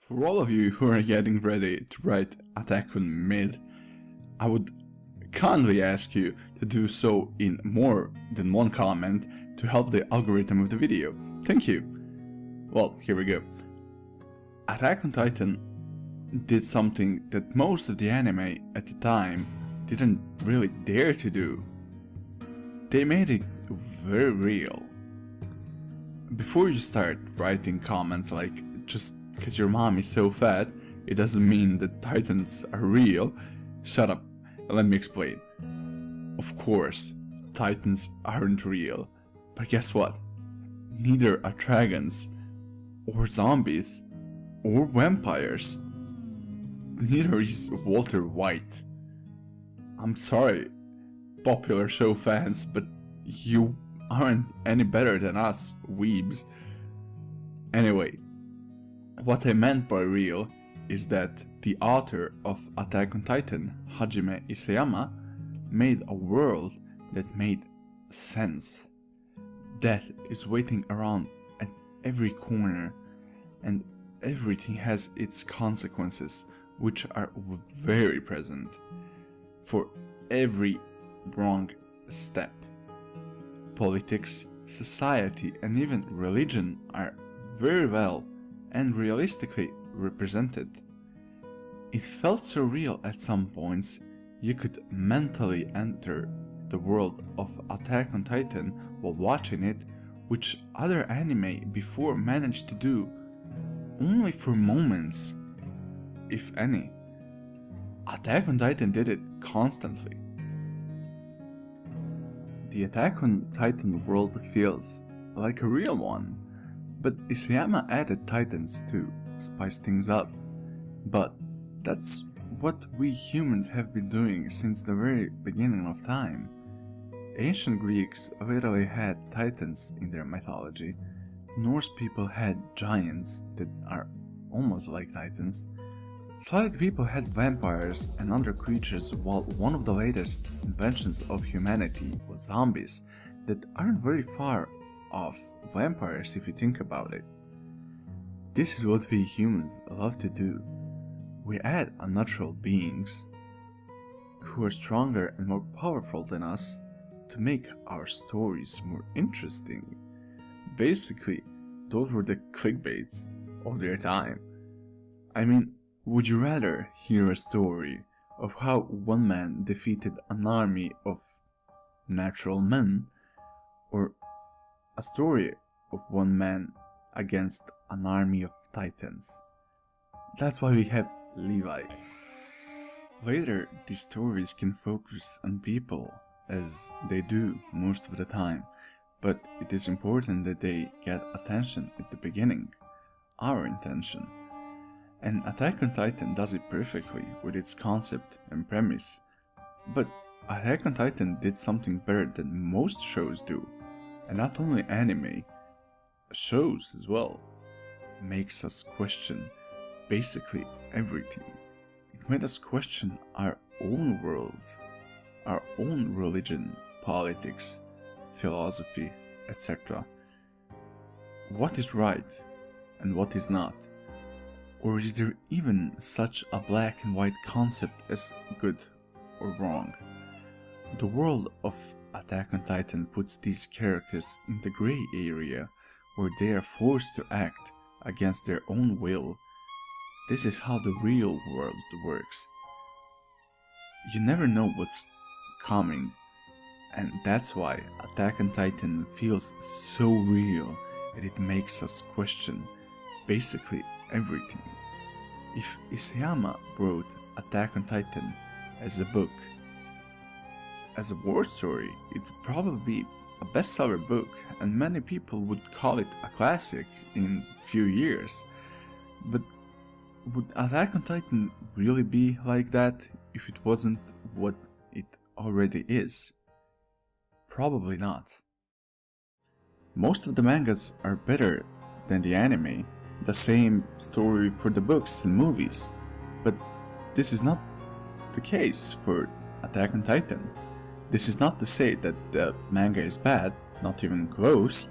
For all of you who are getting ready to write Attack on mid, I would kindly ask you to do so in more than one comment to help the algorithm of the video. Thank you. Well, here we go. Attack on Titan did something that most of the anime at the time didn't really dare to do. They made it very real. Before you start writing comments like, just because your mom is so fat, it doesn't mean that Titans are real, shut up, let me explain. Of course, Titans aren't real, but guess what? Neither are dragons, or zombies, or vampires. Neither is Walter White. I'm sorry, popular show fans, but you aren't any better than us, weebs. Anyway, what I meant by real is that the author of Attack on Titan, Hajime Isayama, made a world that made sense. Death is waiting around at every corner, and everything has its consequences, which are very present for every wrong step. Politics, society, and even religion are very well and realistically represented. It felt so real at some points, you could mentally enter the world of Attack on Titan while watching it, which other anime before managed to do only for moments, if any. Attack on Titan did it constantly. The Attack on Titan world feels like a real one, but Isayama added titans to spice things up. But that's what we humans have been doing since the very beginning of time. Ancient Greeks literally had titans in their mythology. Norse people had giants that are almost like titans. Slavic people had vampires and other creatures, while one of the latest inventions of humanity was zombies that aren't very far off vampires if you think about it. This is what we humans love to do. We add unnatural beings who are stronger and more powerful than us to make our stories more interesting. Basically, those were the clickbaits of their time. I mean, would you rather hear a story of how one man defeated an army of natural men, or a story of one man against an army of titans? That's why we have Levi. Later, these stories can focus on people, as they do most of the time, but it is important that they get attention at the beginning, our intention. And Attack on Titan does it perfectly with its concept and premise, but Attack on Titan did something better than most shows do, and not only anime, shows as well. It makes us question basically everything. It made us question our own world, our own religion, politics, philosophy, etc. What is right and what is not? Or is there even such a black and white concept as good or wrong? The world of Attack on Titan puts these characters in the grey area, where they are forced to act against their own will. This is how the real world works. You never know what's coming, and that's why Attack on Titan feels so real, and it makes us question basically everything. If Isayama wrote Attack on Titan as a book, as a war story, it would probably be a bestseller book, and many people would call it a classic in a few years. But would Attack on Titan really be like that if it wasn't what it already is? Probably not. Most of the mangas are better than the anime, the same story for the books and movies, but this is not the case for Attack on Titan. This is not to say that the manga is bad, not even close.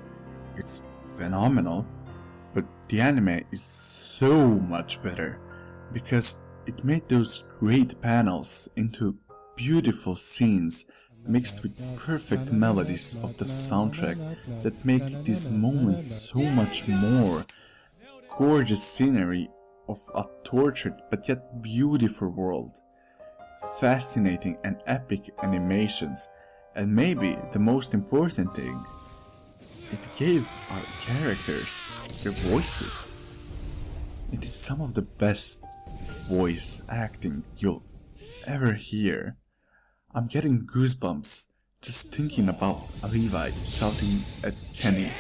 It's phenomenal, but the anime is so much better because it made those great panels into beautiful scenes mixed with perfect melodies of the soundtrack that make these moments so much more gorgeous scenery of a tortured but yet beautiful world, fascinating and epic animations, and maybe the most important thing, it gave our characters their voices. It is some of the best voice acting you'll ever hear. I'm getting goosebumps just thinking about Levi shouting at Kenny,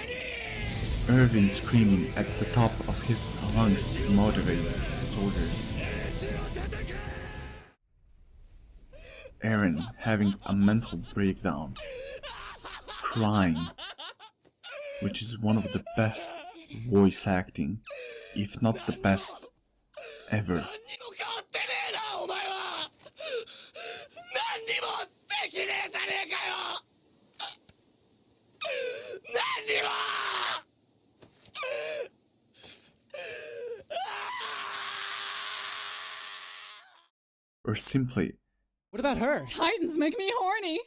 Irvin screaming at the top of his lungs to motivate his soldiers, Eren having a mental breakdown, crying, which is one of the best voice acting, if not the best, ever. Or simply, what about her? Titans make me horny.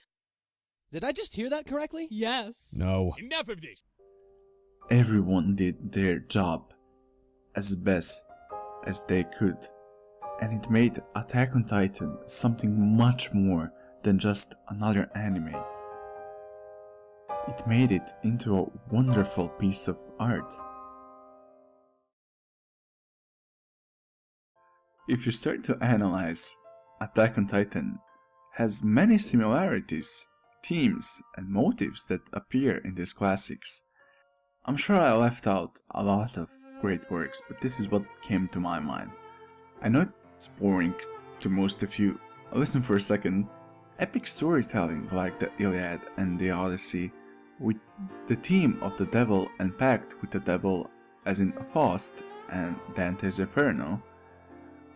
Did I just hear that correctly? Yes. No. Enough of this. everyone did their job as best as they could, and it made Attack on Titan something much more than just another anime. It made it into a wonderful piece of art. If you start to analyze, Attack on Titan has many similarities, themes, and motives that appear in these classics. I'm sure I left out a lot of great works, but this is what came to my mind. I know it's boring to most of you. Listen for a second. Epic storytelling like the Iliad and the Odyssey, with the theme of the devil and pact with the devil as in Faust and Dante's Inferno,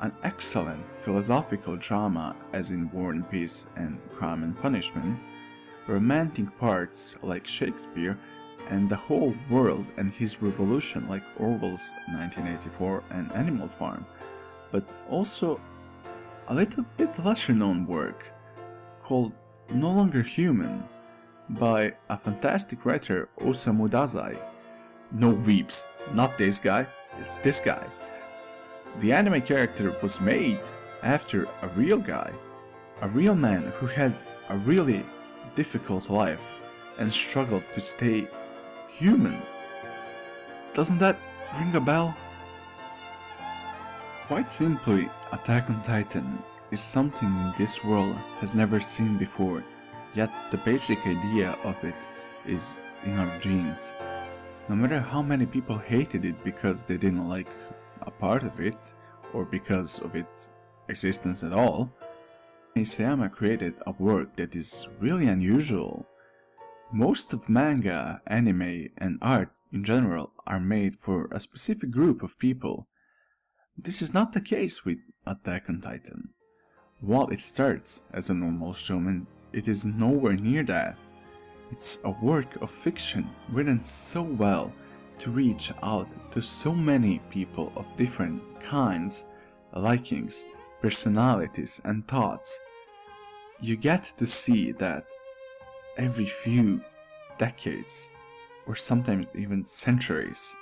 an excellent philosophical drama as in War and Peace and Crime and Punishment, romantic parts like Shakespeare, and the whole world and his revolution like Orwell's 1984 and Animal Farm, but also a little bit lesser known work called No Longer Human by a fantastic writer Osamu Dazai. No weeps, not this guy, it's this guy. The anime character was made after a real guy, a real man who had a really difficult life and struggled to stay human. Doesn't that ring a bell? Quite simply, Attack on Titan is something this world has never seen before, yet the basic idea of it is in our genes. No matter how many people hated it because they didn't like a part of it, or because of its existence at all, Isayama created a work that is really unusual. Most of manga, anime, and art in general are made for a specific group of people. This is not the case with Attack on Titan. While it starts as a normal shonen, it is nowhere near that. It's a work of fiction written so well to reach out to so many people of different kinds, likings, personalities, and thoughts. You get to see that every few decades, or sometimes even centuries.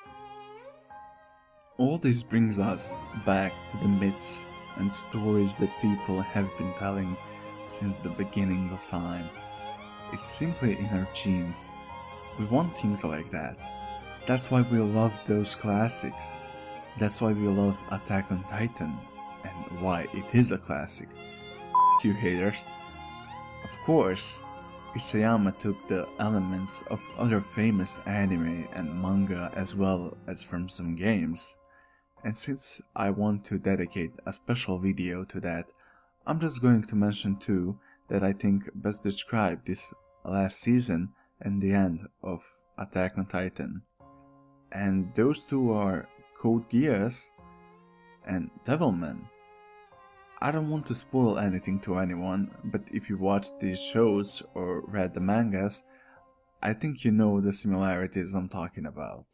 All this brings us back to the myths and stories that people have been telling since the beginning of time. It's simply in our genes. We want things like that. That's why we love those classics. That's why we love Attack on Titan, and why it is a classic. F you haters. Of course, Isayama took the elements of other famous anime and manga as well as from some games. And since I want to dedicate a special video to that, I'm just going to mention two that I think best describe this last season and the end of Attack on Titan. And those two are 𝐭𝐡𝐚𝐧𝐤 and Devilman. I don't want to spoil anything to anyone, but if you watched these shows or read the mangas, I think you know the similarities I'm talking about.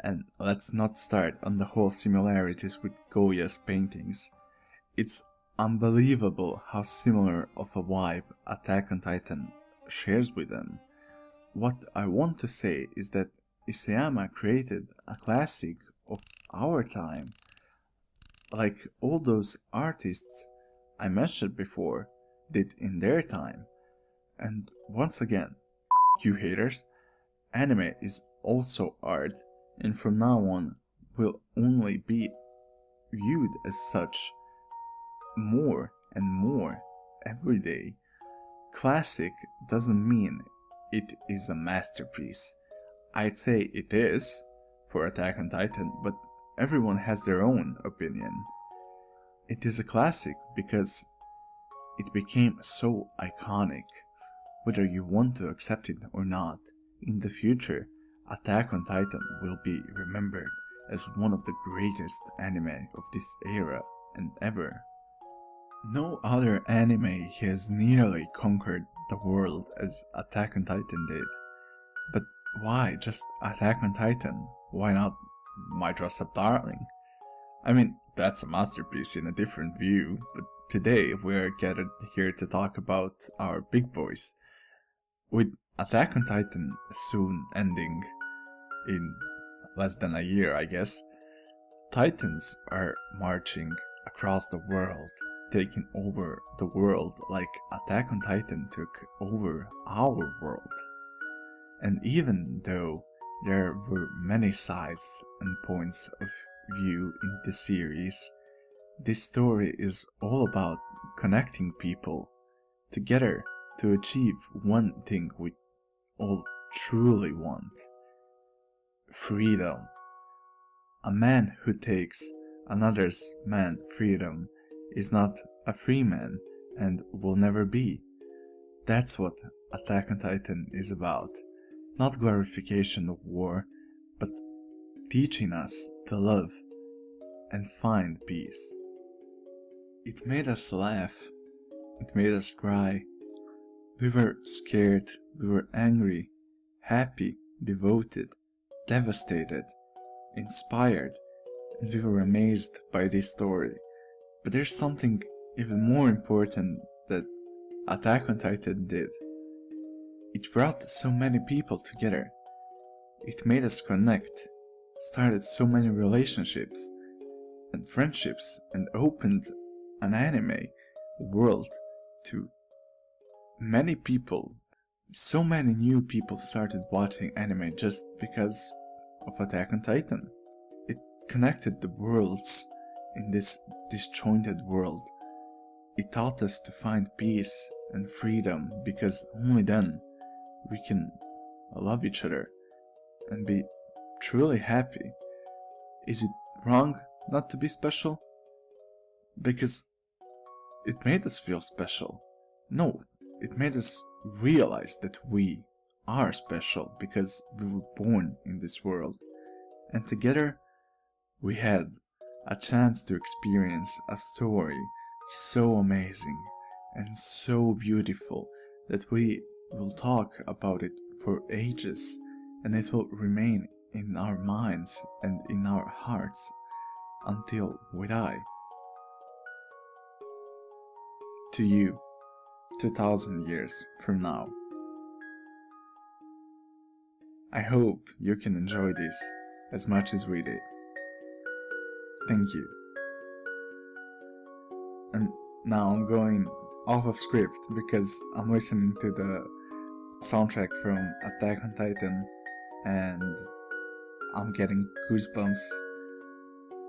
And let's not start on the whole similarities with Goya's paintings. It's unbelievable how similar of a vibe Attack on Titan shares with them. What I want to say is that Isayama created a classic of our time, like all those artists I mentioned before did in their time. And once again, you haters, anime is also art, and from now on will only be viewed as such more and more every day. Classic doesn't mean it is a masterpiece. I'd say it is for Attack on Titan, but everyone has their own opinion. It is a classic because it became so iconic. Whether you want to accept it or not, in the future, Attack on Titan will be remembered as one of the greatest anime of this era and ever. No other anime has nearly conquered the world as Attack on Titan did. But why just Attack on Titan? Why not My Dress Up Darling? I mean, that's a masterpiece in a different view, but today we are gathered here to talk about our big boys. With Attack on Titan soon ending in less than a year, I guess, Titans are marching across the world, taking over the world like Attack on Titan took over our world. And even though there were many sides and points of view in the series, this story is all about connecting people together to achieve one thing we all truly want: freedom. A man who takes another man's freedom is not a free man and will never be. That's what Attack on Titan is about. Not glorification of war, but teaching us to love and find peace. It made us laugh. It made us cry. We were scared, we were angry, happy, devoted, devastated, inspired, and we were amazed by this story. But there's something even more important that Attack on Titan did. It brought so many people together. It made us connect, started so many relationships and friendships, and opened an anime world to many people. So many new people started watching anime just because of Attack on Titan. It connected the worlds in this disjointed world. It taught us to find peace and freedom, because only then we can love each other and be truly happy. Is it wrong not to be special? Because it made us feel special. No, it made us realize that we are special because we were born in this world. And together we had a chance to experience a story so amazing and so beautiful that we will talk about it for ages, and it will remain in our minds and in our hearts until we die. To you, 2000 years from now. I hope you can enjoy this as much as we did. Thank you. And now I'm going off of script because I'm listening to the soundtrack from Attack on Titan and I'm getting goosebumps.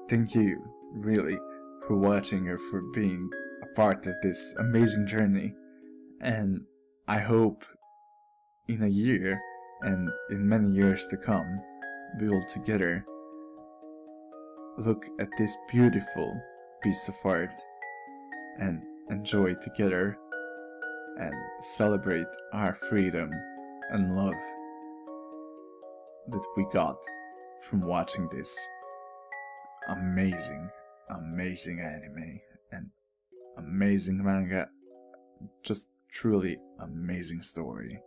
Thank you, really, for watching or for being a part of this amazing journey. And I hope in a year and in many years to come, we will together look at this beautiful piece of art and enjoy together and celebrate our freedom and love that we got from watching this amazing anime and amazing manga. Just truly amazing story.